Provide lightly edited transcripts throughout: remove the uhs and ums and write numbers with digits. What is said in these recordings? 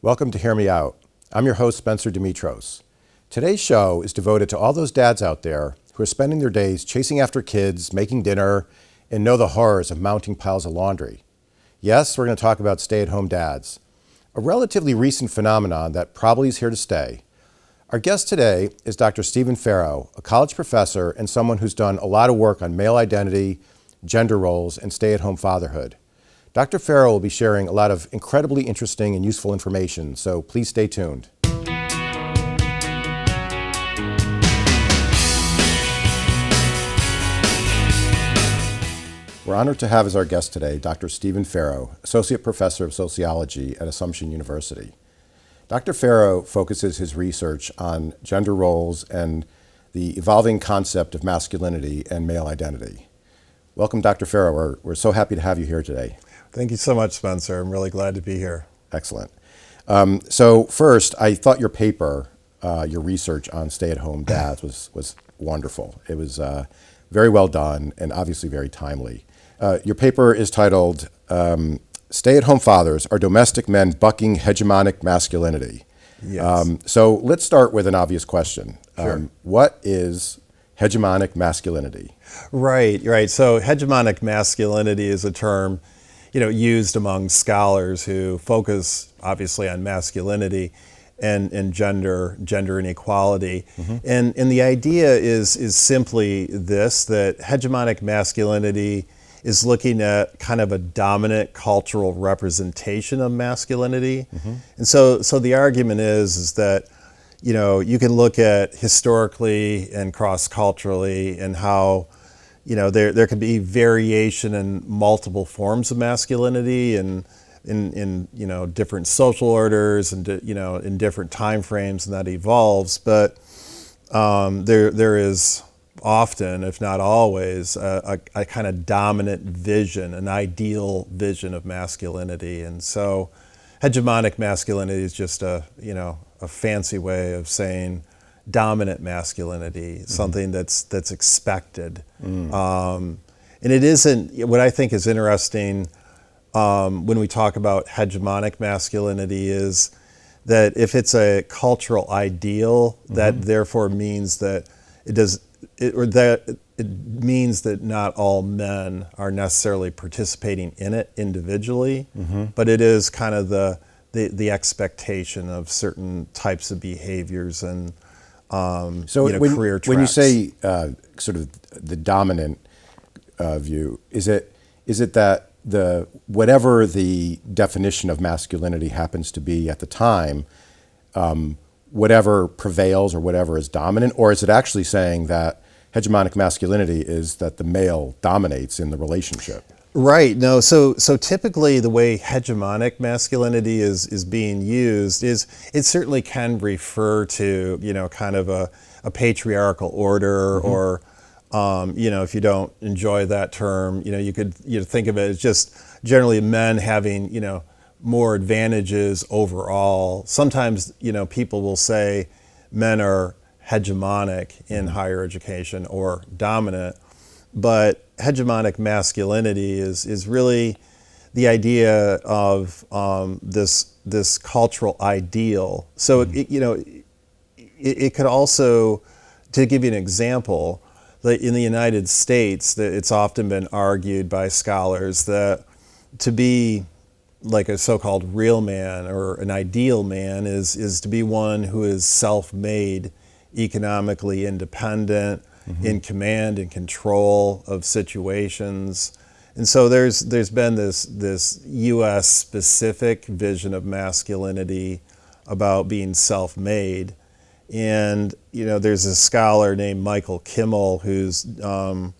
Welcome to Hear Me Out. I'm your host, Spencer Demetros. Today's show is devoted to all those dads out there who are spending their days chasing after kids, making dinner, and know the horrors of mounting piles of laundry. Yes, we're going to talk about stay-at-home dads, a relatively recent phenomenon that probably is here to stay. Our guest today is Dr. Stephen Farough, a college professor and someone who's done a lot of work on male identity, gender roles, and stay-at-home fatherhood. Dr. Farough will be sharing a lot of incredibly interesting and useful information, so please stay tuned. We're honored to have as our guest today Dr. Stephen Farough, Associate Professor of Sociology at Assumption University. Dr. Farough focuses his research on gender roles and the evolving concept of masculinity and male identity. Welcome, Dr. Farough. We're so happy to have you here today. Thank you so much, Spencer. I'm really glad to be here. Excellent. So first, I thought your paper, your research on stay-at-home dads was wonderful. It was very well done and obviously very timely. Your paper is titled, Stay-at-Home Fathers, Are Domestic Men Bucking Hegemonic Masculinity? Yes. So let's start with an obvious question. Sure. What is hegemonic masculinity? Right. So hegemonic masculinity is a term, used among scholars who focus obviously on masculinity and gender inequality. Mm-hmm. And the idea is simply this, that hegemonic masculinity is looking at kind of a dominant cultural representation of masculinity. Mm-hmm. And so the argument is that, you can look at historically and cross-culturally and how, there can be variation in multiple forms of masculinity and in different social orders and, in different time frames, and that evolves. But there is often, if not always, a kind of dominant vision, an ideal vision of masculinity. And so hegemonic masculinity is just a fancy way of saying dominant masculinity, something that's expected. And it isn't, what I think is interesting when we talk about hegemonic masculinity is that if it's a cultural ideal, that therefore means that it means that not all men are necessarily participating in it individually, but it is kind of the expectation of certain types of behaviors and career tracks. When you say sort of the dominant view, is it that whatever the definition of masculinity happens to be at the time, whatever prevails or whatever is dominant, or is it actually saying that hegemonic masculinity is that the male dominates in the relationship? Right. No. So typically the way hegemonic masculinity is being used is it certainly can refer to kind of a patriarchal order, or if you don't enjoy that term, you could think of it as just generally men having more advantages overall. Sometimes people will say men are hegemonic in higher education or dominant, but hegemonic masculinity is really the idea of this cultural ideal. So it could also, to give you an example, in the United States, it's often been argued by scholars that to be like a so-called real man or an ideal man is to be one who is self-made, economically independent, in command and control of situations. And so there's been this U.S. specific vision of masculinity about being self-made. And there's a scholar named Michael Kimmel who's done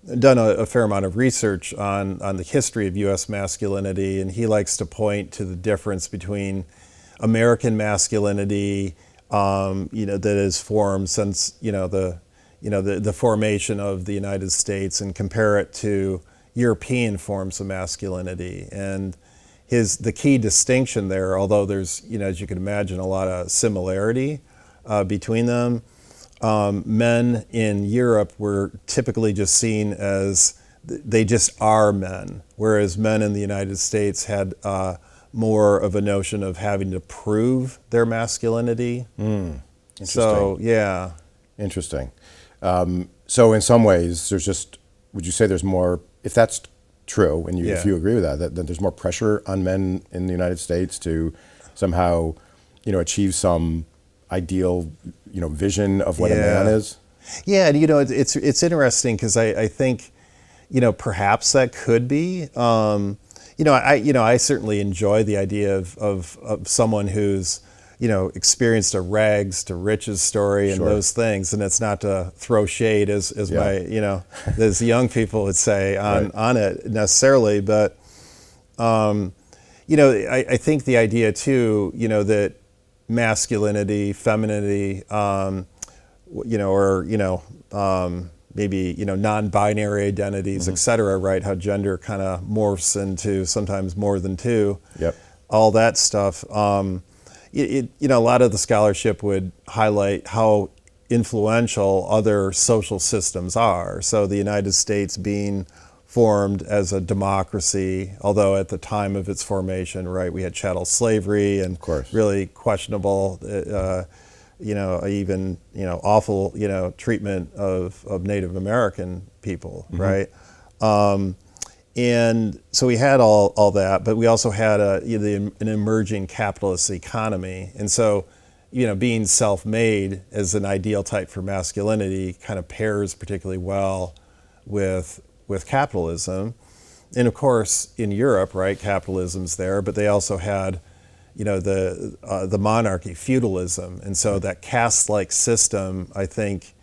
a fair amount of research on the history of U.S. masculinity, and he likes to point to the difference between American masculinity, that is formed since the formation of the United States, and compare it to European forms of masculinity. And the key distinction there, although there's as you can imagine a lot of similarity between them, men in Europe were typically just seen as they just are men, whereas men in the United States had more of a notion of having to prove their masculinity. Interesting. So, yeah. Interesting. So in some ways, would you say there's more, if that's true, and if you agree with that, then there's more pressure on men in the United States to somehow, achieve some ideal, vision of what a man is? Yeah, and it's interesting because I think, perhaps that could be. I certainly enjoy the idea of someone who's, experienced a rags to riches story and those things, and it's not to throw shade as my, as young people would say on it necessarily, but I think the idea too, that masculinity, femininity, maybe non-binary identities, et cetera, right? How gender kind of morphs into sometimes more than two. Yep. All that stuff. A lot of the scholarship would highlight how influential other social systems are. So the United States being formed as a democracy, although at the time of its formation, right, we had chattel slavery and really questionable, even awful, treatment of Native American people, right? And so we had all that, but we also had an emerging capitalist economy. And so, being self-made as an ideal type for masculinity kind of pairs particularly well with capitalism. And of course, in Europe, right, capitalism's there, but they also had, the monarchy, feudalism. And so that caste-like system, I think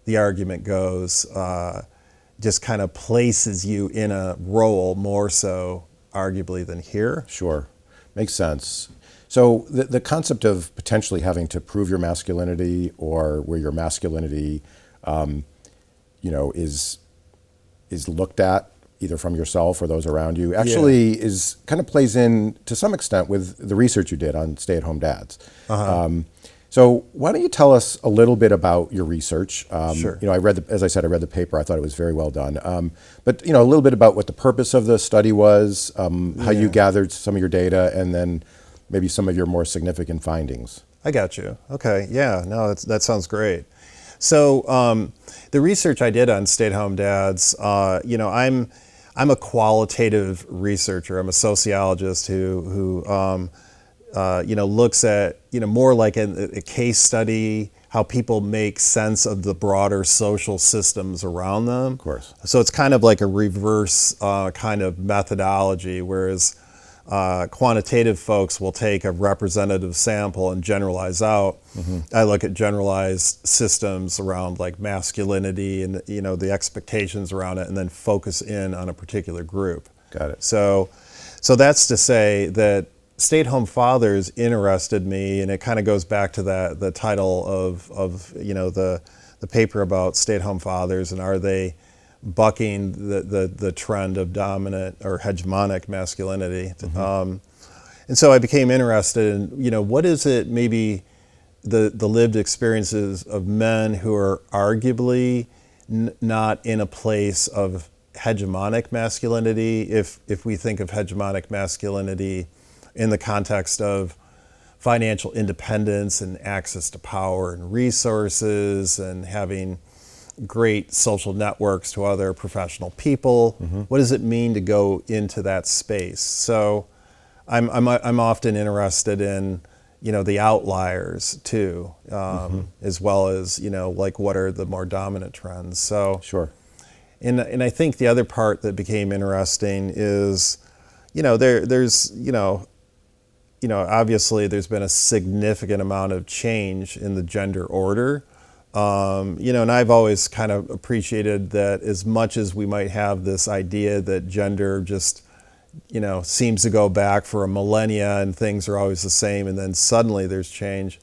the argument goes, just kind of places you in a role more so arguably than here. Sure, makes sense. So the concept of potentially having to prove your masculinity, or where your masculinity, is looked at either from yourself or those around you, actually is kind of plays in to some extent with the research you did on stay-at-home dads. So why don't you tell us a little bit about your research? Sure. I read, as I said, I read the paper. I thought it was very well done. But a little bit about what the purpose of the study was, how you gathered some of your data, and then maybe some of your more significant findings. I got you. Okay. Yeah. No, that sounds great. So the research I did on stay-at-home dads, I'm a qualitative researcher. I'm a sociologist who looks at, more like a case study, how people make sense of the broader social systems around them. Of course. So it's kind of like a reverse kind of methodology, whereas quantitative folks will take a representative sample and generalize out. I look at generalized systems around like masculinity and the expectations around it, and then focus in on a particular group. Got it. So that's to say that stay-at-home fathers interested me, and it kind of goes back to the title of the paper about stay-at-home fathers, and are they bucking the trend of dominant or hegemonic masculinity. And so I became interested in, what is it, maybe the lived experiences of men who are arguably not in a place of hegemonic masculinity, if we think of hegemonic masculinity in the context of financial independence and access to power and resources and having great social networks to other professional people. What does it mean to go into that space? So I'm often interested in the outliers too, as well as like what are the more dominant trends. So sure. And I think the other part that became interesting is there's obviously there's been a significant amount of change in the gender order. And I've always kind of appreciated that as much as we might have this idea that gender just, seems to go back for a millennia and things are always the same, and then suddenly there's change.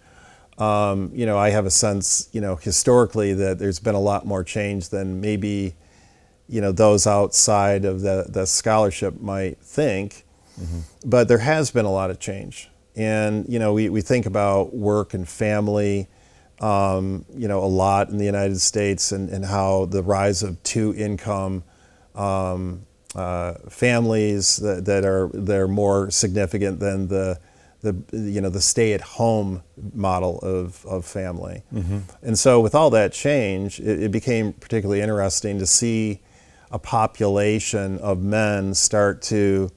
I have a sense, historically that there's been a lot more change than maybe, those outside of the scholarship might think. But there has been a lot of change. And, we think about work and family, a lot in the United States, and how the rise of two income families that are more significant than the stay-at-home model of family. And so with all that change, it became particularly interesting to see a population of men start to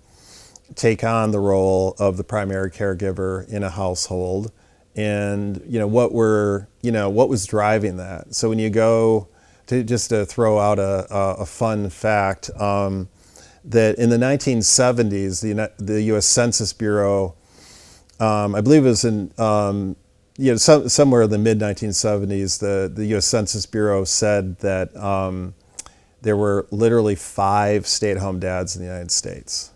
take on the role of the primary caregiver in a household, and what was driving that. So when you go to throw out a fun fact, that in the 1970s, the U.S. Census Bureau, I believe it was in somewhere in the mid 1970s, the U.S. Census Bureau said that there were literally 5 stay-at-home dads in the United States.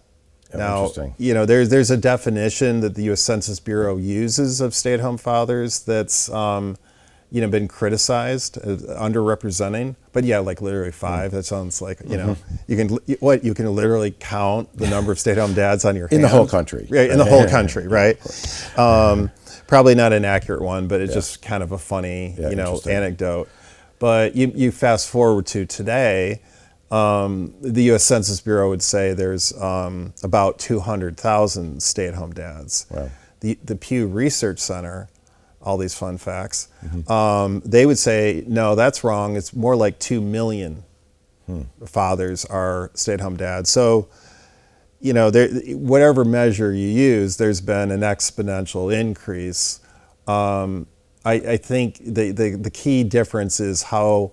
Oh, now, interesting. there's a definition that the U.S. Census Bureau uses of stay-at-home fathers that's been criticized as underrepresenting. But yeah, like literally 5. That sounds like you can literally count the number of stay-at-home dads on your hand. In the whole country. Right, in the whole country, right? Probably not an accurate one, but it's just kind of a funny anecdote. But you fast forward to today, the U.S. Census Bureau would say there's about 200,000 stay-at-home dads. Wow. The Pew Research Center, all these fun facts, they would say, no, that's wrong. It's more like 2 million fathers are stay-at-home dads. So, whatever measure you use, there's been an exponential increase. I think the key difference is how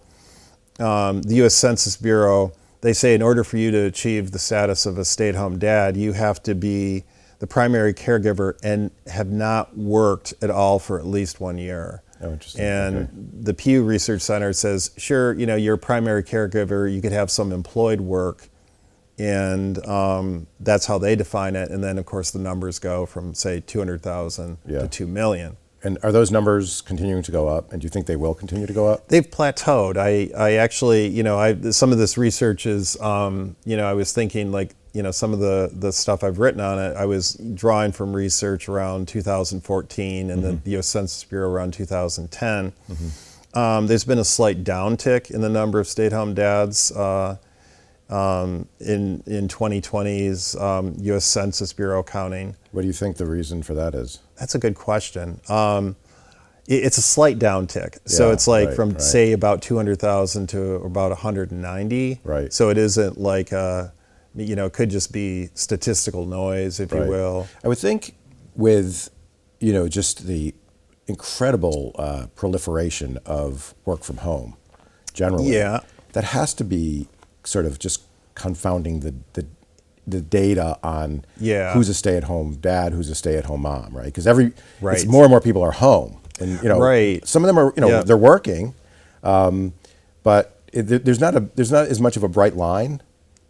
the U.S. Census Bureau, they say in order for you to achieve the status of a stay-at-home dad, you have to be the primary caregiver and have not worked at all for at least 1 year. Oh, interesting. And Okay. the Pew Research Center says, sure, you're a primary caregiver, you could have some employed work, and that's how they define it. And then, of course, the numbers go from, say, 200,000 to 2 million. And are those numbers continuing to go up? And do you think they will continue to go up? They've plateaued. I actually, some of this research is, I was thinking like, some of the stuff I've written on it, I was drawing from research around 2014 and the U.S. Census Bureau around 2010. There's been a slight downtick in the number of stay-at-home dads in 2020's U.S. Census Bureau counting. What do you think the reason for that is? That's a good question. It's a slight downtick. So it's like from say about 200,000 to about 190. Right. So it isn't like, it could just be statistical noise, if you will. I would think with, just the incredible proliferation of work from home generally, that has to be sort of just confounding the data on who's a stay-at-home dad, who's a stay-at-home mom, right? Because it's more and more people are home, and some of them are they're working, but there's not as much of a bright line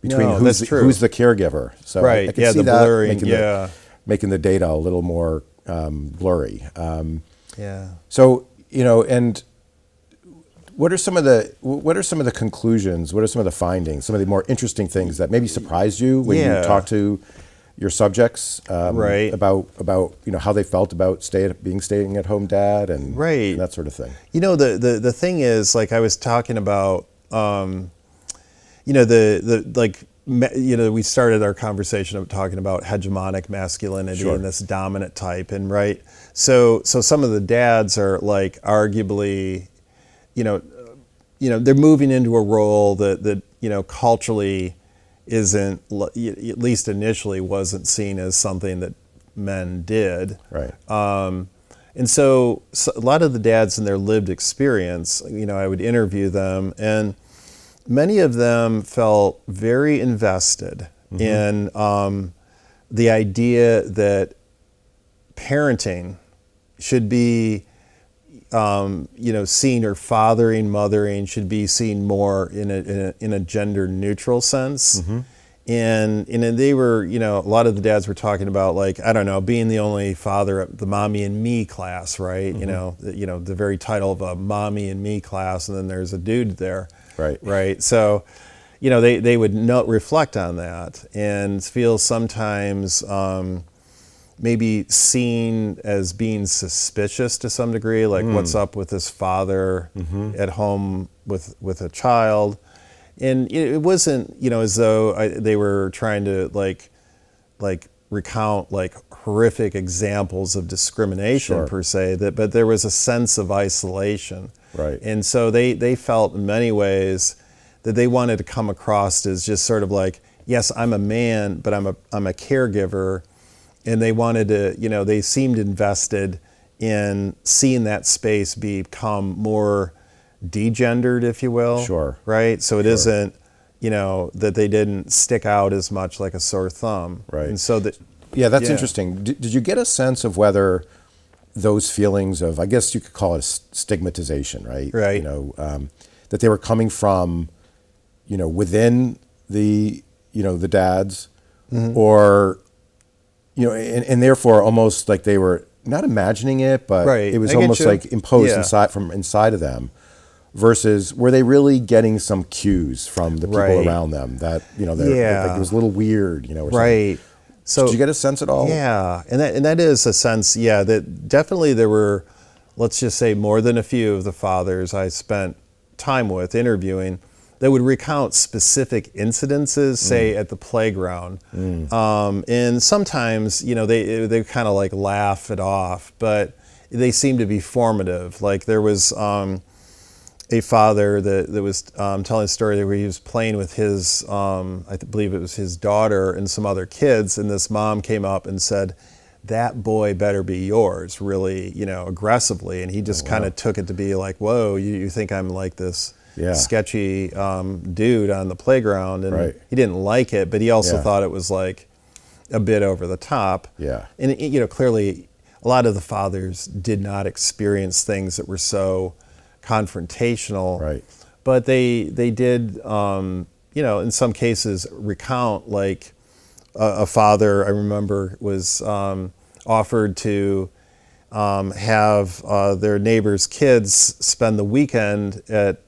between who's the caregiver. So I can see the that blurring, making the data a little more blurry. So and what are some of the conclusions? What are some of the findings? Some of the more interesting things that maybe surprised you when you talk to your subjects about how they felt about being staying-at-home dad and that sort of thing. The thing is, like I was talking about, we started our conversation of talking about hegemonic masculinity and this dominant type, and so some of the dads are like arguably, they're moving into a role that culturally isn't, at least initially, wasn't seen as something that men did. Right. And so a lot of the dads in their lived experience, I would interview them, and many of them felt very invested in the idea that parenting should be seen, or fathering, mothering should be seen more in a gender neutral sense. And they were, a lot of the dads were talking about, like, I don't know, being the only father at the Mommy and Me class, right? The very title of a Mommy and Me class, and then there's a dude there. Right. So, they would reflect on that and feel sometimes maybe seen as being suspicious to some degree, like what's up with this father at home with a child. And it wasn't, as though they were trying to like recount like horrific examples of discrimination Sure. per se, but there was a sense of isolation. Right. And so they felt in many ways that they wanted to come across as just sort of like, yes, I'm a man, but I'm a caregiver. And they wanted to, they seemed invested in seeing that space become more degendered, if you will. Sure. Right? So it Sure. isn't, that they didn't stick out as much like a sore thumb. Right. And so that. Yeah, that's interesting. Did you get a sense of whether those feelings of, I guess you could call it stigmatization, right? Right. That they were coming from, within the dads, or, and therefore almost like they were not imagining it, but Right. it was I get almost you. like imposed Yeah. from inside of them. Versus, were they really getting some cues from the people Right. around them that Yeah. like it was a little weird, or something? Right. So Did you get a sense at all? Yeah, and that is a sense. Yeah, that definitely there were, let's just say, more than a few of the fathers I spent time with interviewing that would recount specific incidences, say at the playground, and sometimes they kind of like laugh it off, but they seem to be formative. Like there was a father that was telling a story where he was playing with his, I believe it was his daughter and some other kids, and this mom came up and said, "That boy better be yours," really, aggressively, and he just kind of took it to be like, "Whoa, you think I'm like this sketchy dude on the playground?" And Right. he didn't like it, but he also Yeah. thought it was like a bit over the top. Yeah. And clearly, a lot of the fathers did not experience things that were so confrontational, Right. but they did, in some cases recount like a father I remember was offered to have their neighbor's kids spend the weekend at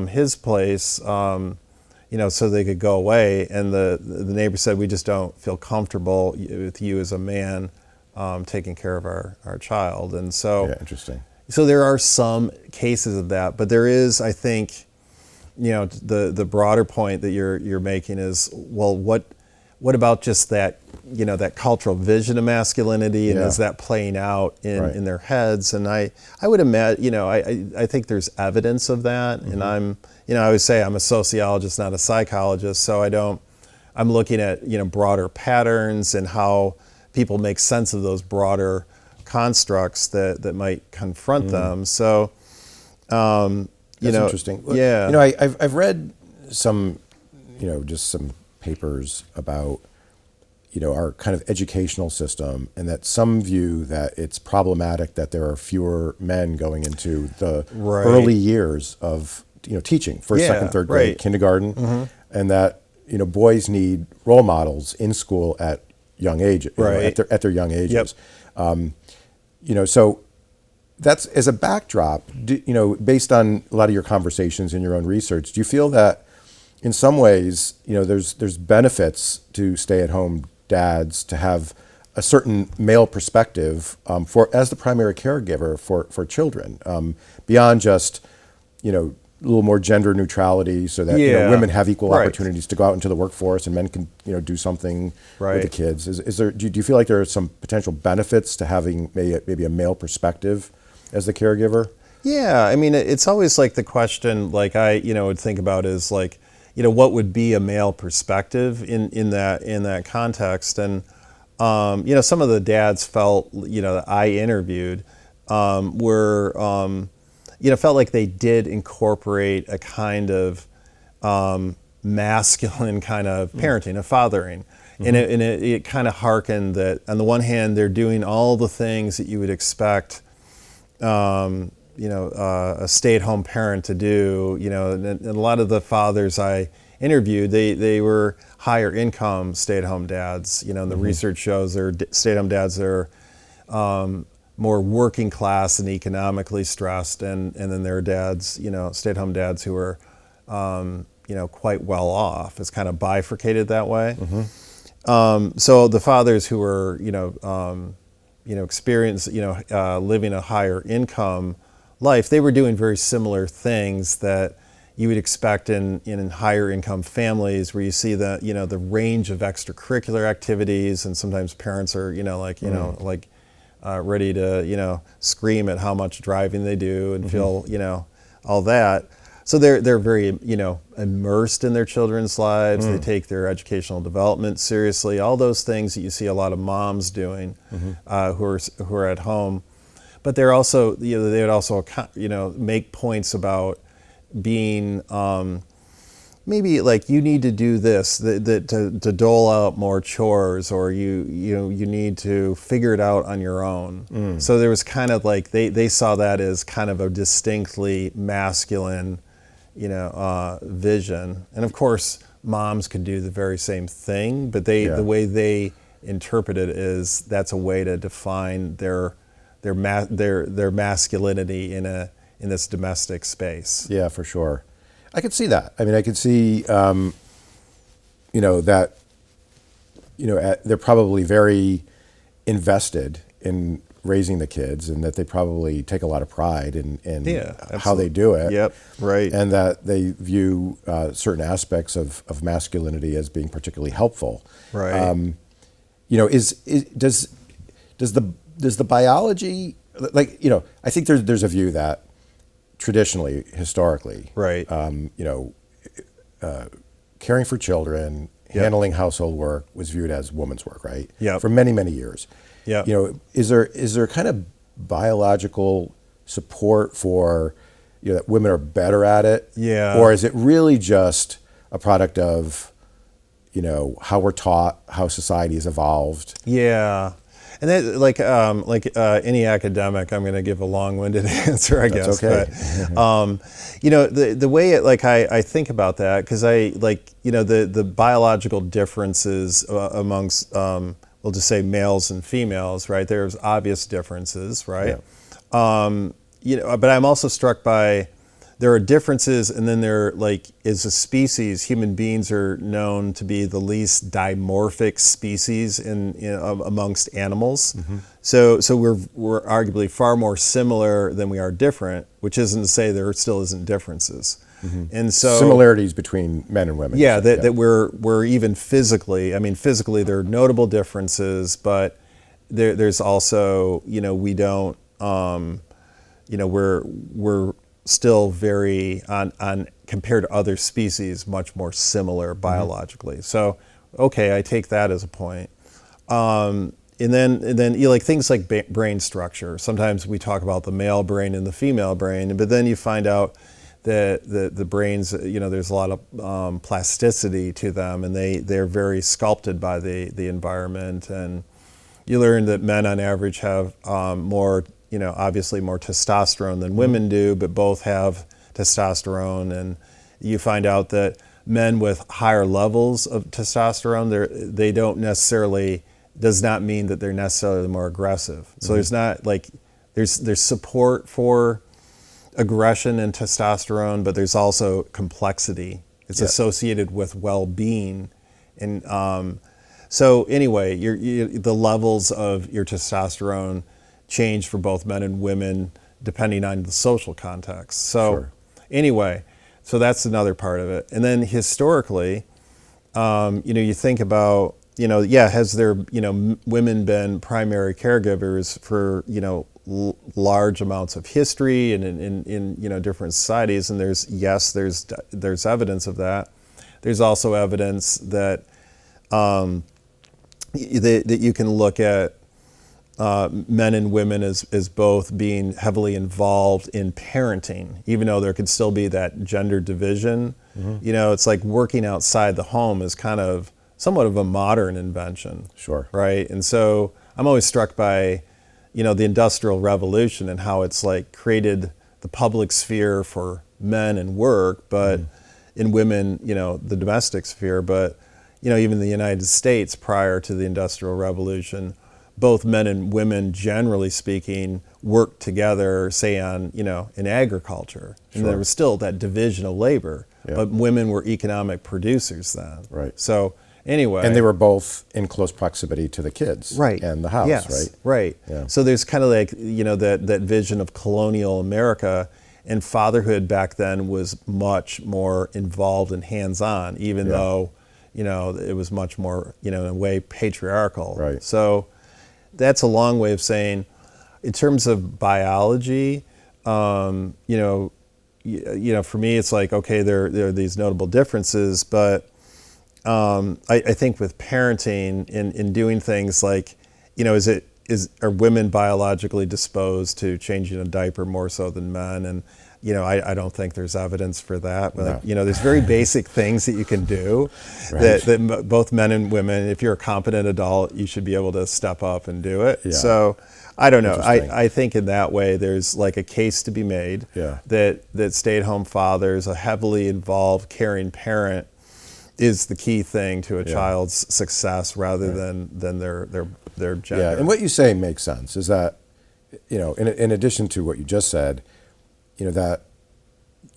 his place, so they could go away, and the neighbor said, "We just don't feel comfortable with you as a man taking care of our child." And so Yeah, interesting. So there are some cases of that, but there is, I think, the broader point that you're making is, well, what about just that, that cultural vision of masculinity, and is that playing out in their heads? And I would imagine, I think there's evidence of that, and I always say I'm a sociologist, not a psychologist, so I'm looking at, broader patterns and how people make sense of those broader constructs that might confront them. So, That's interesting. Yeah. I've read some, just some papers about, our kind of educational system, and that some view that it's problematic that there are fewer men going into the early years of, teaching, first, second, third grade, kindergarten, and that, boys need role models in school at young age, at their young ages. So that's, as a backdrop, based on a lot of your conversations and your own research, do you feel that in some ways, there's benefits to stay-at-home dads to have a certain male perspective as the primary caregiver for children, beyond just, a little more gender neutrality, so that women have equal opportunities to go out into the workforce, and men can do something with the kids. Is there? Do you feel like there are some potential benefits to having maybe a male perspective as the caregiver? Yeah, I mean, it's always like the question, like I would think about is like, what would be a male perspective in that context? And some of the dads felt that I interviewed were felt like they did incorporate a kind of masculine kind of parenting, a fathering. And it kind of harkened that, on the one hand, they're doing all the things that you would expect a stay-at-home parent to do, and a lot of the fathers I interviewed, they were higher income stay-at-home dads, and the research shows they're stay-at-home dads that are more working class and economically stressed, and then there are dads, stay-at-home dads who are, quite well off. It's kind of bifurcated that way. So the fathers who were, experience, living a higher income life, they were doing very similar things that, you would expect in higher income families, where you see the range of extracurricular activities, and sometimes parents are ready to scream at how much driving they do and feel all that. So they're very immersed in their children's lives. They take their educational development seriously. All those things that you see a lot of moms doing who are at home, but they're also they would also make points about being maybe like, you need to do this, to dole out more chores, or you need to figure it out on your own. So there was kind of like, they saw that as kind of a distinctly masculine vision. And of course moms could do the very same thing, but the way they interpret it is that's a way to define their masculinity in this domestic space. Yeah, for sure. I could see that. I mean, I could see, that, they're probably very invested in raising the kids, and that they probably take a lot of pride in how they do it. Yep, right. And that they view certain aspects of masculinity as being particularly helpful. Right. Does the biology, I think there's a view that traditionally, historically, right, caring for children, handling household work was viewed as woman's work, right? Yeah. For many, many years. Yeah. Is there kind of biological support for that women are better at it? Yeah. Or is it really just a product of how we're taught, how society has evolved? Yeah. And that, like any academic, I'm going to give a long-winded answer, I guess. That's okay. But the way I think about that, because the biological differences amongst we'll just say males and females, right? There's obvious differences, right? Yeah. But I'm also struck by, there are differences, and then as a species, human beings are known to be the least dimorphic species amongst animals. So we're arguably far more similar than we are different, which isn't to say there still isn't differences. And so similarities between men and women. Yeah, that we're even physically. I mean, physically there are notable differences, but there's also we don't. We're still very on compared to other species much more similar biologically. So okay, I take that as a point. And then things like brain structure. Sometimes we talk about the male brain and the female brain, but then you find out that the brains, there's a lot of plasticity to them, and they're very sculpted by the environment. And you learn that men on average have more, obviously more testosterone than women do, but both have testosterone. And you find out that men with higher levels of testosterone, they don't necessarily, does not mean that they're necessarily more aggressive. So there's not there's support for aggression and testosterone, but there's also complexity. It's associated with well-being. And so anyway, the levels of your testosterone change for both men and women depending on the social context. So anyway, so that's another part of it. And then historically, you think about, has there, women been primary caregivers for, large amounts of history and in different societies? And there's evidence of that. There's also evidence that that you can look at men and women as both being heavily involved in parenting, even though there could still be that gender division. It's like working outside the home is kind of somewhat of a modern invention. Sure. Right. And so I'm always struck by, the Industrial Revolution and how it's created the public sphere for men and work, but in women, the domestic sphere. But, even the United States prior to the Industrial Revolution, both men and women, generally speaking, worked together, say on, in agriculture. And there was still that division of labor, but women were economic producers then. Right. So anyway. And they were both in close proximity to the kids and the house, yes, right? Right. Yeah. So there's kind of that vision of colonial America, and fatherhood back then was much more involved and hands-on, even though, it was much more, in a way, patriarchal. Right. So that's a long way of saying, in terms of biology, for me, it's like, okay, there are these notable differences, but I think with parenting, in doing things like, are women biologically disposed to changing a diaper more so than men? And I don't think there's evidence for that. But, No. there's very basic things that you can do that both men and women, if you're a competent adult, you should be able to step up and do it. Yeah. So I don't know. Interesting. I think in that way, there's like a case to be made that stay-at-home fathers, a heavily involved, caring parent, is the key thing to a child's success rather than their gender. Yeah, and what you say makes sense. Is that, in addition to what you just said, that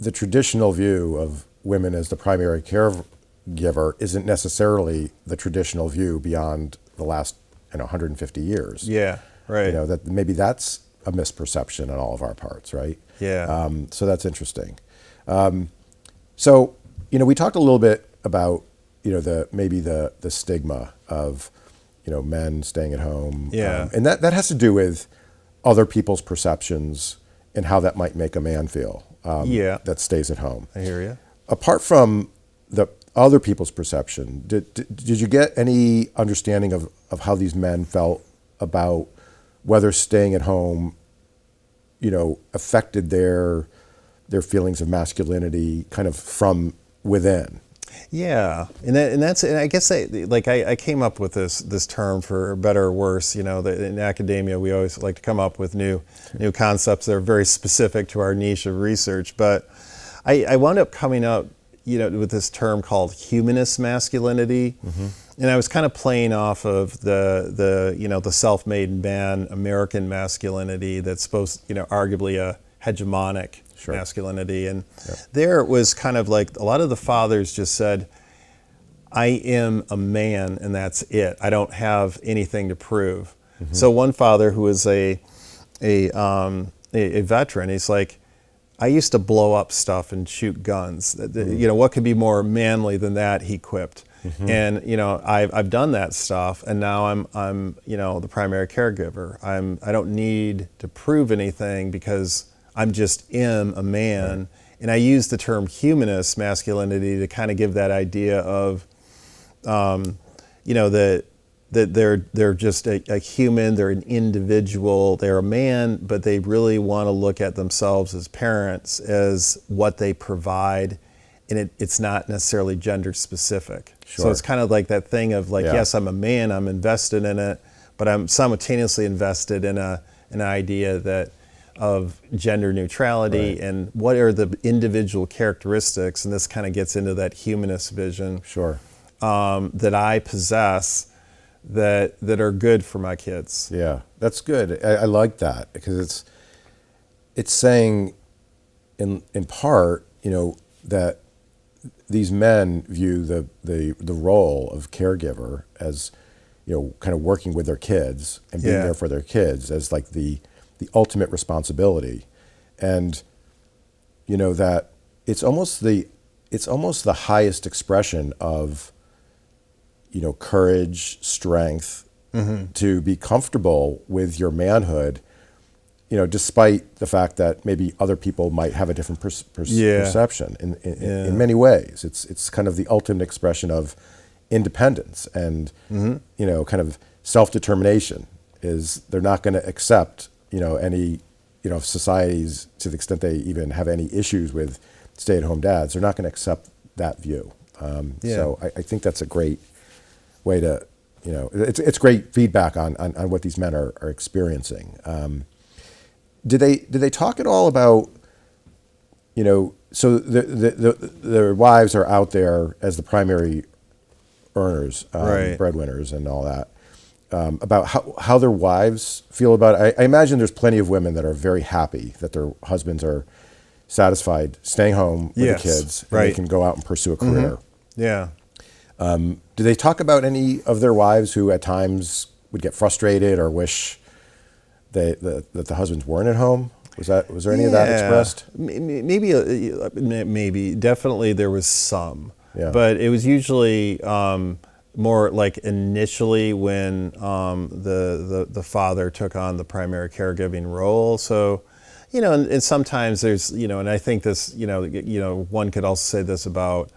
the traditional view of women as the primary caregiver isn't necessarily the traditional view beyond the last 150 years. Yeah, right. That maybe that's a misperception on all of our parts, right? Yeah. So that's interesting. So we talked a little bit about the stigma of men staying at home. Yeah. And that has to do with other people's perceptions and how that might make a man feel that stays at home. I hear you. Apart from the other people's perception, did you get any understanding of how these men felt about whether staying at home affected their feelings of masculinity kind of from within? Yeah, and I guess I came up with this term, for better or worse. That in academia we always like to come up with new concepts that are very specific to our niche of research. But I wound up coming up with this term called humanist masculinity, and I was kind of playing off of the self-made man American masculinity that's supposed arguably a hegemonic masculinity. And there it was kind of like a lot of the fathers just said, I am a man and that's it. I don't have anything to prove. So one father who was a veteran, he's like, I used to blow up stuff and shoot guns. What could be more manly than that, he quipped. And I've done that stuff, and now I'm the primary caregiver. I don't need to prove anything because I'm just am a man. Right. And I use the term humanist masculinity to kind of give that idea of, that they're just a human, they're an individual, they're a man, but they really want to look at themselves as parents, as what they provide, and it's not necessarily gender specific. Sure. So it's kind of like that thing of yes, I'm a man, I'm invested in it, but I'm simultaneously invested in an idea of gender neutrality and what are the individual characteristics, and this kind of gets into that humanist vision that I possess that are good for my kids. Yeah, that's good. I like that, because it's saying in part, that these men view the role of caregiver as, kind of working with their kids and being there for their kids as like the ultimate responsibility, and that it's almost the highest expression of courage, strength, to be comfortable with your manhood, despite the fact that maybe other people might have a different perception. In many ways, it's kind of the ultimate expression of independence and kind of self-determination. Is they're not going to accept any societies, to the extent they even have any issues with stay-at-home dads, they're not going to accept that view. So I think that's a great way to, it's great feedback on what these men are experiencing. Did they talk at all about, so their wives are out there as the primary earners, breadwinners and all that, about how their wives feel about it? I imagine there's plenty of women that are very happy that their husbands are satisfied staying home with the kids, and they can go out and pursue a career. Yeah. Do they talk about any of their wives who at times would get frustrated or wish that the husbands weren't at home? Was there any of that expressed? Maybe. Definitely there was some. Yeah. But it was usually more like initially when the father took on the primary caregiving role. So, and sometimes there's, and I think this, one could also say this about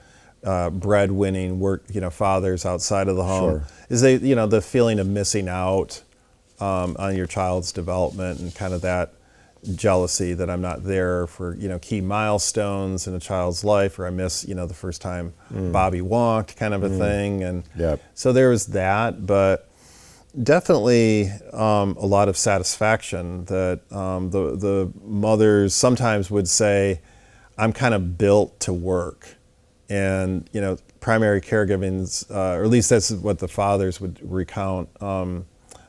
breadwinning work, fathers outside of the home, Sure. is the feeling of missing out on your child's development and kind of that jealousy that I'm not there for, key milestones in a child's life, or I miss, the first time Bobby walked, kind of a thing. And so there was that, but definitely a lot of satisfaction that the mothers sometimes would say, I'm kind of built to work. And, primary caregiving's, or at least that's what the fathers would recount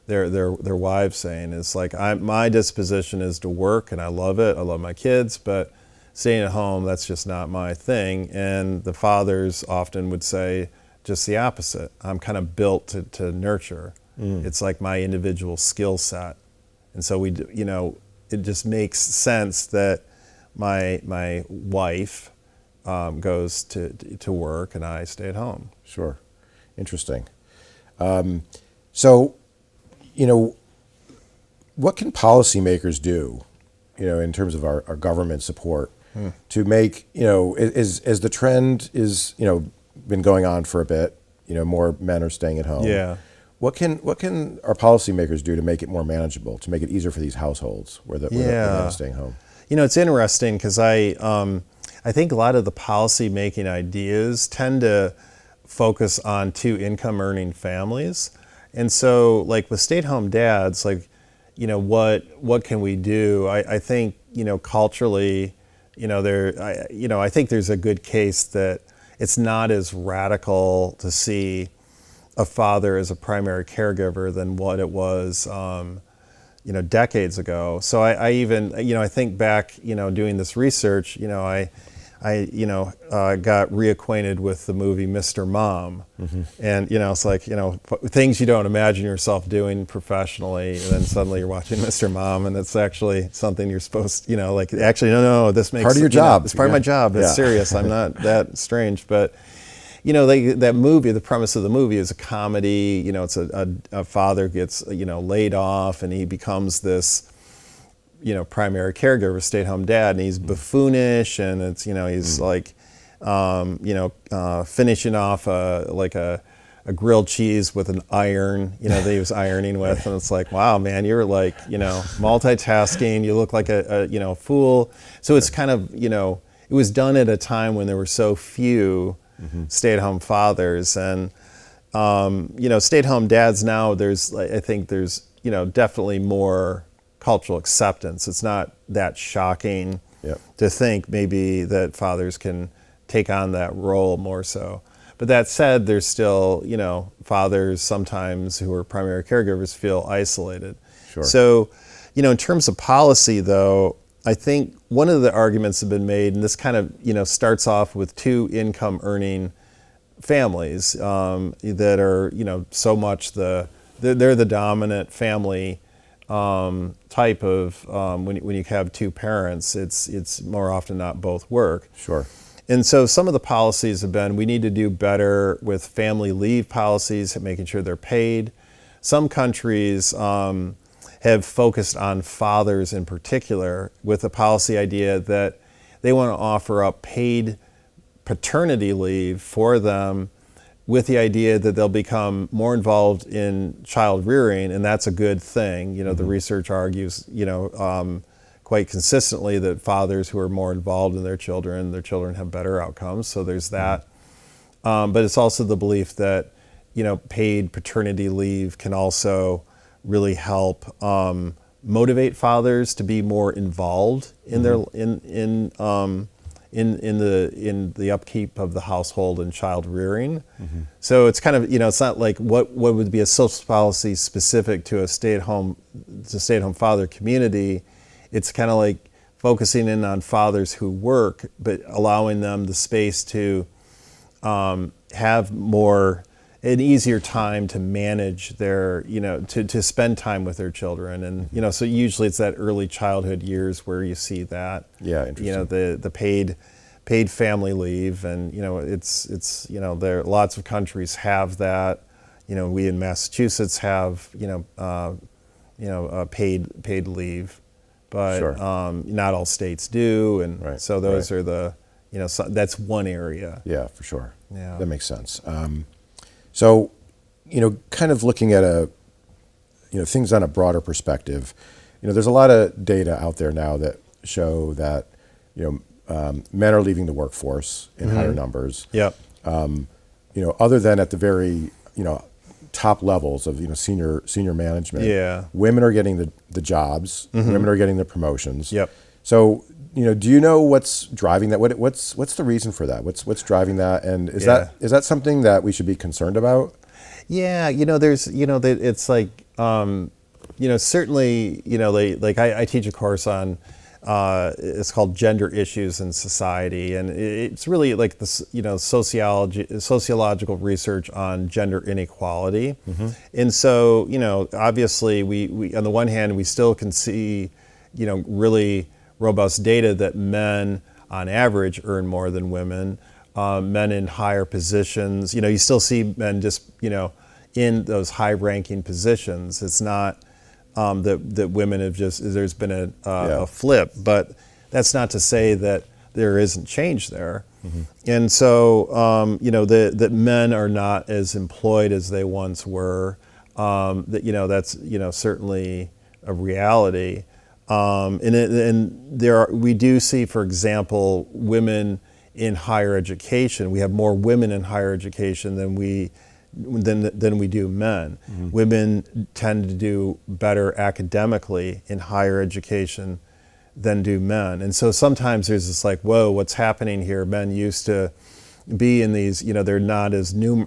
their wives saying, is like, my disposition is to work and I love it. I love my kids, but staying at home, that's just not my thing. And the fathers often would say just the opposite. I'm kind of built to nurture. It's like my individual skill set. And so it just makes sense that my wife goes to work and I stay at home. Sure. Interesting. So, what can policymakers do, in terms of our government support to make, as the trend is, been going on for a bit, more men are staying at home. Yeah. What can our policymakers do to make it more manageable, to make it easier for these households where the men are staying home? It's interesting because I think a lot of the policy making ideas tend to focus on two income earning families. And so like with stay-at-home dads, like, what can we do? I think, culturally, I think there's a good case that it's not as radical to see a father as a primary caregiver than what it was, decades ago. So I even, I think back, doing this research, I got reacquainted with the movie Mr. Mom. And, it's like, things you don't imagine yourself doing professionally, and then suddenly you're watching Mr. Mom, and it's actually something you're supposed to, actually, no, this makes... Part of your job. It's part of my job. It's serious. I'm not that strange. But, that movie, the premise of the movie is a comedy. It's a father gets, laid off, and he becomes this, primary caregiver, stay-at-home dad, and he's buffoonish, and it's, he's like, finishing off a grilled cheese with an iron, that he was ironing with, and it's like, wow, man, you're like, multitasking, you look like a fool. So it's kind of, it was done at a time when there were so few stay-at-home fathers, and, stay-at-home dads now, I think there's, definitely more cultural acceptance. It's not that shocking to think maybe that fathers can take on that role more so. But that said, there's still, fathers sometimes who are primary caregivers feel isolated. Sure. So, in terms of policy though, I think one of the arguments have been made, and this kind of, starts off with two income earning families that are, so much they're the dominant family type of, when you have two parents, it's more often not both work. Sure. And so some of the policies have been, we need to do better with family leave policies, making sure they're paid. Some countries have focused on fathers in particular with the policy idea that they want to offer up paid paternity leave for them, with the idea that they'll become more involved in child rearing, and that's a good thing. The research argues, quite consistently that fathers who are more involved in their children have better outcomes. So there's that. But it's also the belief that, paid paternity leave can also really help motivate fathers to be more involved in their in the upkeep of the household and child rearing. So it's kind of, it's not like what would be a social policy specific to a stay-at-home father community. It's kind of like focusing in on fathers who work, but allowing them the space to have more an easier time to manage their, to spend time with their children. And, so usually it's that early childhood years where you see that. Yeah, interesting. The paid family leave, and, it's there, lots of countries have that. We in Massachusetts have, paid leave, but Sure. not all states do. And Right, so those right. are the, so that's one area. Yeah, for sure. Yeah. That makes sense. So, kind of looking at things on a broader perspective, there's a lot of data out there now that show that, men are leaving the workforce in higher numbers. Yep. Other than at the very, top levels of, senior management. Yeah. Women are getting the jobs. Women are getting the promotions. Yep. So, do you know what's driving that? What's the reason for that? What's driving that? And is that something that we should be concerned about? Yeah, there's, it's like, certainly, like I teach a course on, it's called Gender Issues in Society, and it's really like this, sociological research on gender inequality. And so, obviously we on the one hand, we still can see, really robust data that men on average earn more than women. Men in higher positions, you still see men just, in those high-ranking positions. It's not that women have there's been a flip, but that's not to say that there isn't change there. And so, that men are not as employed as they once were. That's certainly a reality. We do see, for example, women in higher education. We have more women in higher education than we do men. Women tend to do better academically in higher education than do men. And so sometimes there's this like, whoa, what's happening here? Men used to be in these, they're not as you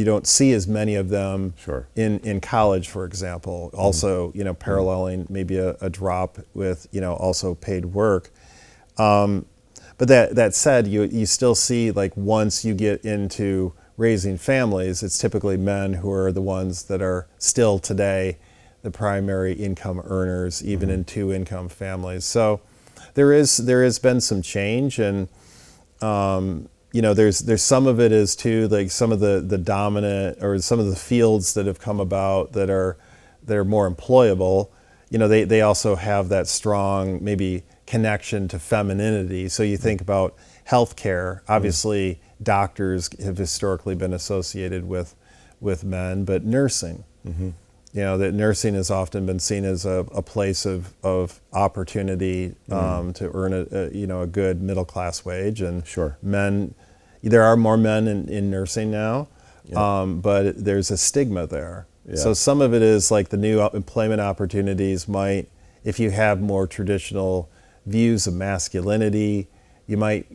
don't see as many of them. Sure. in college, for example. Also, paralleling maybe a drop with, also paid work. But that said, you still see, like, once you get into raising families, it's typically men who are the ones that are still today the primary income earners, even in two-income families. So there has been some change, and there's some of it is too, like some of the dominant, or some of the fields that have come about that are more employable. They also have that strong maybe connection to femininity. So you think about healthcare. Obviously, doctors have historically been associated with men, but nursing. That nursing has often been seen as a place of opportunity to earn a good middle class wage. And Sure. Men, there are more men in nursing now, but there's a stigma there. Yeah. So some of it is like the new employment opportunities might, if you have more traditional views of masculinity, you might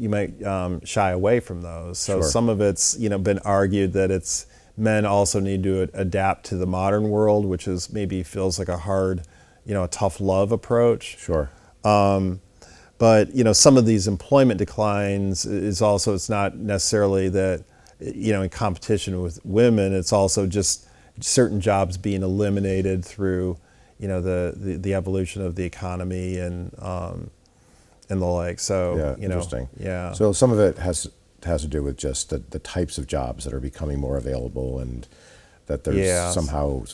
shy away from those. So Sure. some of it's been argued that it's men also need to adapt to the modern world, which is maybe feels like a hard, a tough love approach. Sure. But some of these employment declines is also, it's not necessarily that in competition with women. It's also just certain jobs being eliminated through the evolution of the economy and the like. So Interesting. Yeah. So some of it has to do with just the types of jobs that are becoming more available, and that there's somehow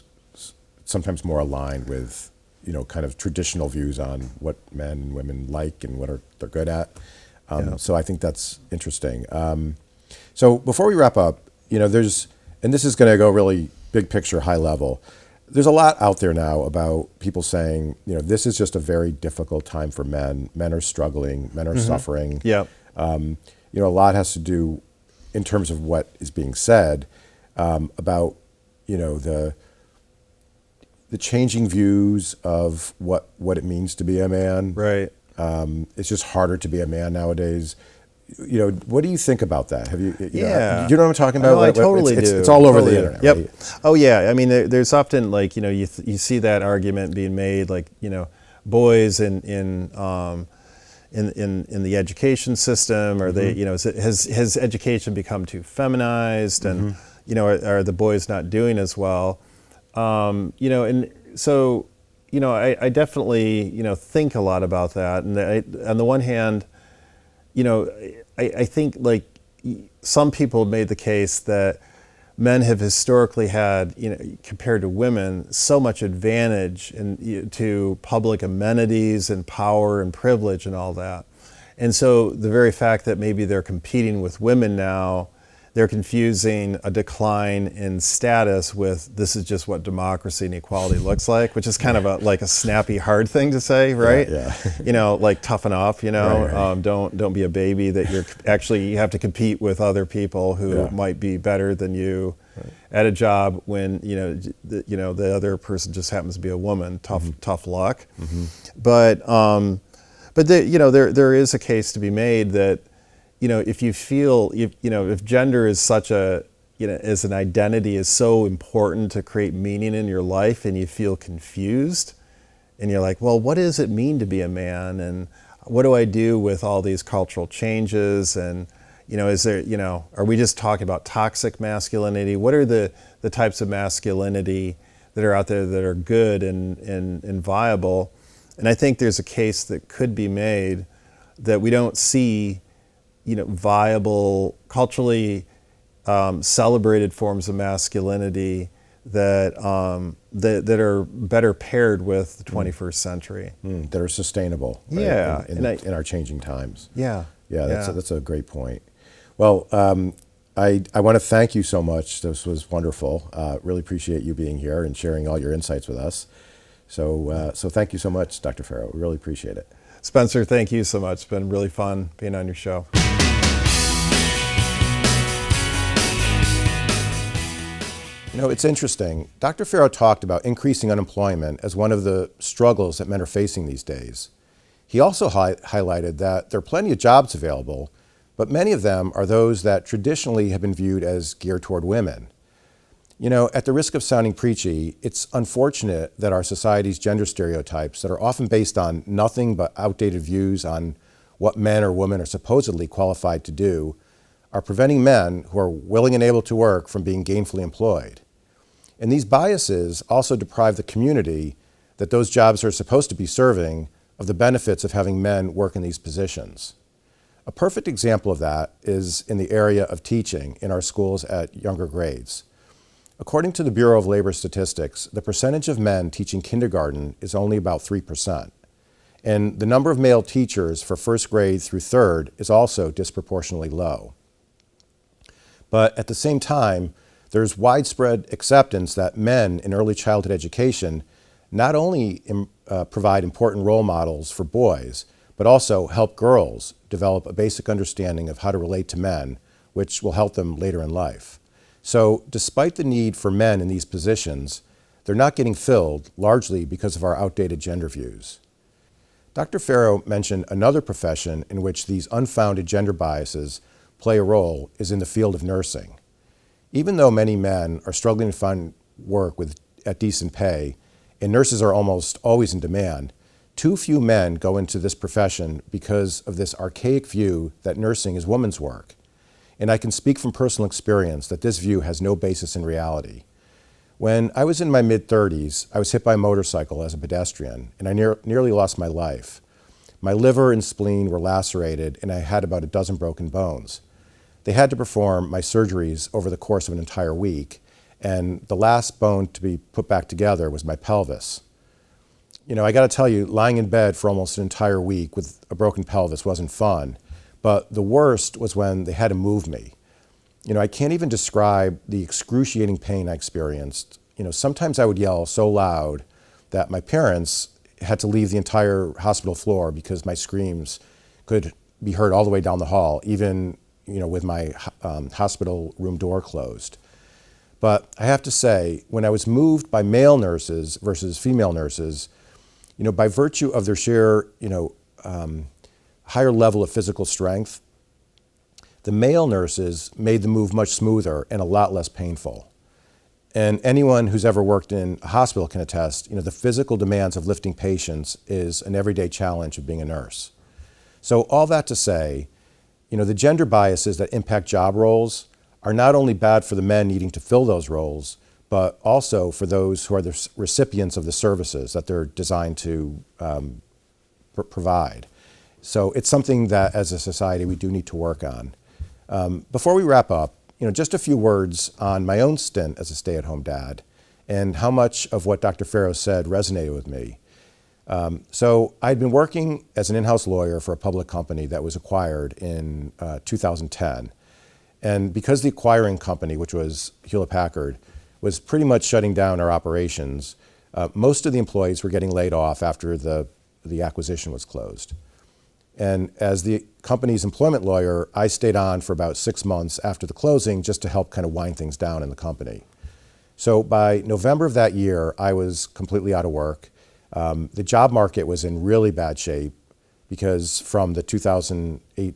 sometimes more aligned with kind of traditional views on what men and women like and what they're good at. So I think that's interesting. So before we wrap up, there's, and this is going to go really big picture, high level. There's a lot out there now about people saying, this is just a very difficult time for men. Men are struggling. Men are suffering. Yeah. A lot has to do, in terms of what is being said, about the changing views of what it means to be a man. Right. It's just harder to be a man nowadays. What do you think about that? Have you? Yeah. Do you know what I'm talking about? No, I totally do. It's all over Totally the do. internet. Yep. Right? Oh yeah. I mean, there's often like you see that argument being made, like boys in the education system, or they has education become too feminized, and are the boys not doing as well? And so, I definitely, think a lot about that. And on the one hand, I think like some people have made the case that men have historically had, compared to women, so much advantage to public amenities and power and privilege and all that. And so the very fact that maybe they're competing with women now, they're confusing a decline in status with this is just what democracy and equality looks like, which is kind of like a snappy, hard thing to say, right? Yeah. Like toughen up, Right. Don't be a baby that you have to compete with other people who might be better than you at a job when, the other person just happens to be a woman. Tough luck. But there is a case to be made that, if you feel, if gender is such a, as an identity is so important to create meaning in your life, and you feel confused and you're like, well, what does it mean to be a man? And what do I do with all these cultural changes? And, is there, are we just talking about toxic masculinity? What are the types of masculinity that are out there that are good and viable? And I think there's a case that could be made that we don't see viable, culturally celebrated forms of masculinity that are better paired with the 21st century. That are sustainable, right? Yeah. In our changing times. Yeah. Yeah, that's a great point. Well, I want to thank you so much. This was wonderful. Really appreciate you being here and sharing all your insights with us. So thank you so much, Dr. Farough. We really appreciate it. Spencer, thank you so much. It's been really fun being on your show. It's interesting. Dr. Farough talked about increasing unemployment as one of the struggles that men are facing these days. He also highlighted that there are plenty of jobs available, but many of them are those that traditionally have been viewed as geared toward women. At the risk of sounding preachy, it's unfortunate that our society's gender stereotypes that are often based on nothing but outdated views on what men or women are supposedly qualified to do are preventing men who are willing and able to work from being gainfully employed. And these biases also deprive the community that those jobs are supposed to be serving of the benefits of having men work in these positions. A perfect example of that is in the area of teaching in our schools at younger grades. According to the Bureau of Labor Statistics, the percentage of men teaching kindergarten is only about 3%. And the number of male teachers for first grade through third is also disproportionately low. But at the same time, there's widespread acceptance that men in early childhood education not only provide important role models for boys, but also help girls develop a basic understanding of how to relate to men, which will help them later in life. So despite the need for men in these positions, they're not getting filled largely because of our outdated gender views. Dr. Farough mentioned another profession in which these unfounded gender biases play a role is in the field of nursing. Even though many men are struggling to find work at decent pay, and nurses are almost always in demand, too few men go into this profession because of this archaic view that nursing is women's work. And I can speak from personal experience that this view has no basis in reality. When I was in my mid-30s, I was hit by a motorcycle as a pedestrian, and I nearly lost my life. My liver and spleen were lacerated, and I had about a dozen broken bones. They had to perform my surgeries over the course of an entire week, and the last bone to be put back together was my pelvis. I got to tell you, lying in bed for almost an entire week with a broken pelvis wasn't fun, but the worst was when they had to move me. I can't even describe the excruciating pain I experienced. Sometimes I would yell so loud that my parents had to leave the entire hospital floor because my screams could be heard all the way down the hall, even with my hospital room door closed. But I have to say, when I was moved by male nurses versus female nurses, by virtue of their sheer, higher level of physical strength, the male nurses made the move much smoother and a lot less painful. And anyone who's ever worked in a hospital can attest, the physical demands of lifting patients is an everyday challenge of being a nurse. So all that to say, the gender biases that impact job roles are not only bad for the men needing to fill those roles, but also for those who are the recipients of the services that they're designed to provide. So it's something that as a society we do need to work on. Before we wrap up, just a few words on my own stint as a stay-at-home dad and how much of what Dr. Farough said resonated with me. So I'd been working as an in-house lawyer for a public company that was acquired in 2010. And because the acquiring company, which was Hewlett-Packard, was pretty much shutting down our operations, most of the employees were getting laid off after the acquisition was closed. And as the company's employment lawyer, I stayed on for about 6 months after the closing just to help kind of wind things down in the company. So by November of that year, I was completely out of work. The job market was in really bad shape because from the 2008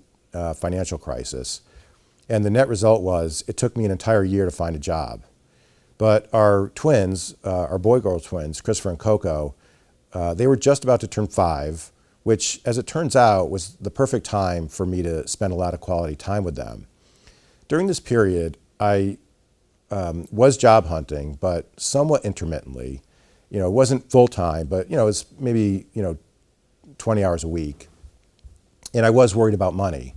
financial crisis. And the net result was it took me an entire year to find a job. But our twins, our boy-girl twins, Christopher and Coco, they were just about to turn 5, which, as it turns out, was the perfect time for me to spend a lot of quality time with them. During this period, I was job hunting, but somewhat intermittently. It wasn't full-time, but it was maybe 20 hours a week. And I was worried about money.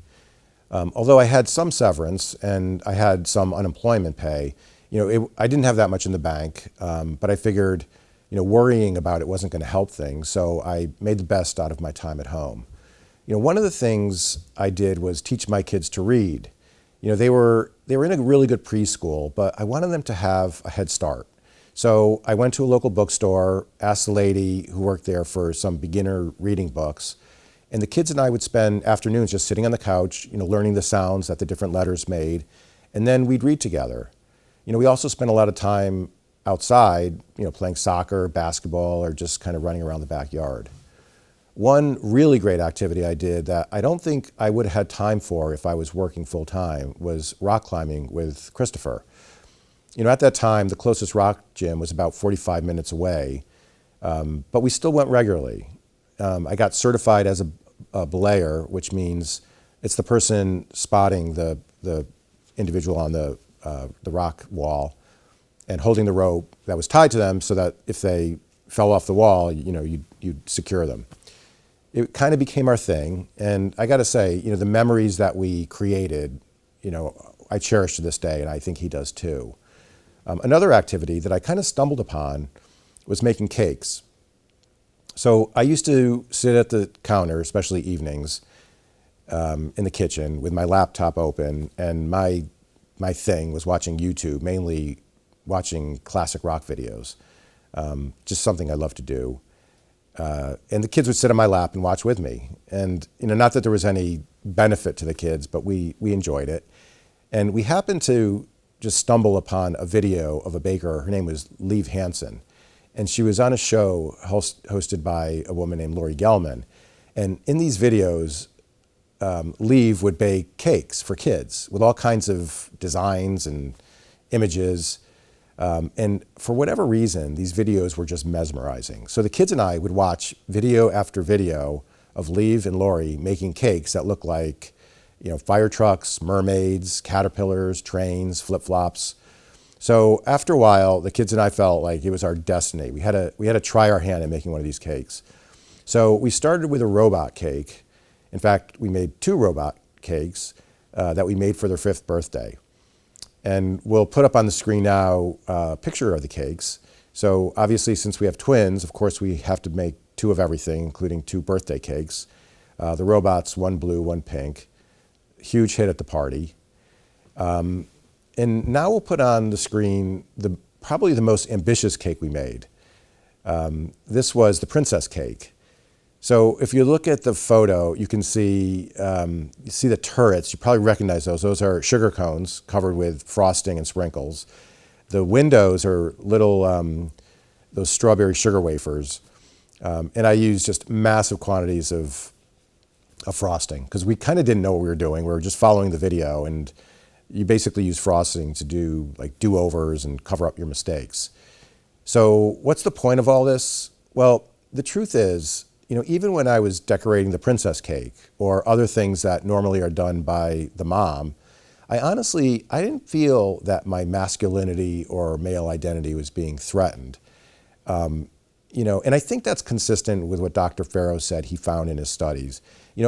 Although I had some severance and I had some unemployment pay, I didn't have that much in the bank, but I figured, worrying about it wasn't going to help things, so I made the best out of my time at home. One of the things I did was teach my kids to read. They were in a really good preschool, but I wanted them to have a head start. So I went to a local bookstore, asked the lady who worked there for some beginner reading books, and the kids and I would spend afternoons just sitting on the couch, learning the sounds that the different letters made, and then we'd read together. We also spent a lot of time outside, playing soccer, basketball, or just kind of running around the backyard. One really great activity I did that I don't think I would have had time for if I was working full time was rock climbing with Christopher. At that time, the closest rock gym was about 45 minutes away, but we still went regularly. I got certified as a belayer, which means it's the person spotting the individual on the rock wall and holding the rope that was tied to them so that if they fell off the wall, you'd secure them. It kind of became our thing, and I got to say, the memories that we created, I cherish to this day, and I think he does too. Another activity that I kind of stumbled upon was making cakes. So I used to sit at the counter, especially evenings, in the kitchen with my laptop open, and my thing was watching YouTube, mainly watching classic rock videos, just something I love to do. And the kids would sit on my lap and watch with me. And not that there was any benefit to the kids, but we enjoyed it. And we happened to just stumble upon a video of a baker. Her name was Liv Hansen. And she was on a show hosted by a woman named Lori Gelman. And in these videos, Liv would bake cakes for kids with all kinds of designs and images. And for whatever reason, these videos were just mesmerizing. So the kids and I would watch video after video of Liv and Lori making cakes that looked like, fire trucks, mermaids, caterpillars, trains, flip-flops. So after a while, the kids and I felt like it was our destiny. We had to try our hand at making one of these cakes. So we started with a robot cake. In fact, we made 2 robot cakes that we made for their 5th birthday. And we'll put up on the screen now a picture of the cakes. So obviously, since we have twins, of course, we have to make 2 of everything, including 2 birthday cakes. The robots, 1 blue, 1 pink. Huge hit at the party. And now we'll put on the screen probably the most ambitious cake we made. This was the princess cake. So if you look at the photo, you can see the turrets. You probably recognize those. Those are sugar cones covered with frosting and sprinkles. The windows are little, those strawberry sugar wafers. And I used just massive quantities of frosting because we kind of didn't know what we were doing. We were just following the video, and you basically use frosting to do like do-overs and cover up your mistakes. So what's the point of all this? Well, the truth is, even when I was decorating the princess cake or other things that normally are done by the mom, I didn't feel that my masculinity or male identity was being threatened. And I think that's consistent with what Dr. Farough said he found in his studies.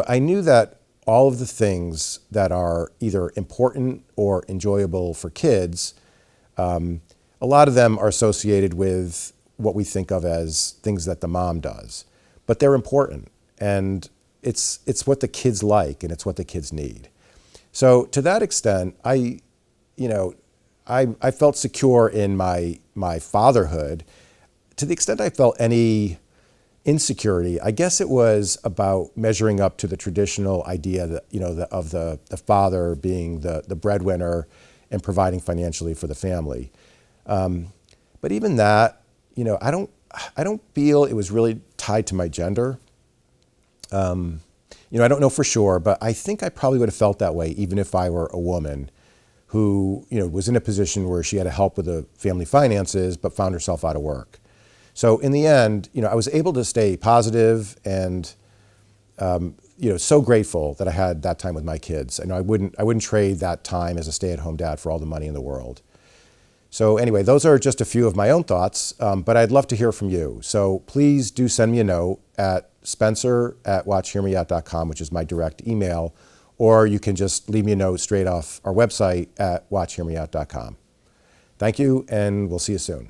I knew that all of the things that are either important or enjoyable for kids, a lot of them are associated with what we think of as things that the mom does, but they're important, and it's what the kids like and it's what the kids need. So to that extent, I felt secure in my fatherhood. To the extent I felt any insecurity, I guess it was about measuring up to the traditional idea that, of the father being the breadwinner and providing financially for the family. But even that, I don't feel it was really tied to my gender. I don't know for sure, but I think I probably would have felt that way even if I were a woman who, was in a position where she had to help with the family finances but found herself out of work. So in the end, I was able to stay positive and, so grateful that I had that time with my kids. I wouldn't trade that time as a stay-at-home dad for all the money in the world. So anyway, those are just a few of my own thoughts, but I'd love to hear from you. So please do send me a note at spencer@watchhearmeout.com, which is my direct email, or you can just leave me a note straight off our website at watchhearmeout.com. Thank you, and we'll see you soon.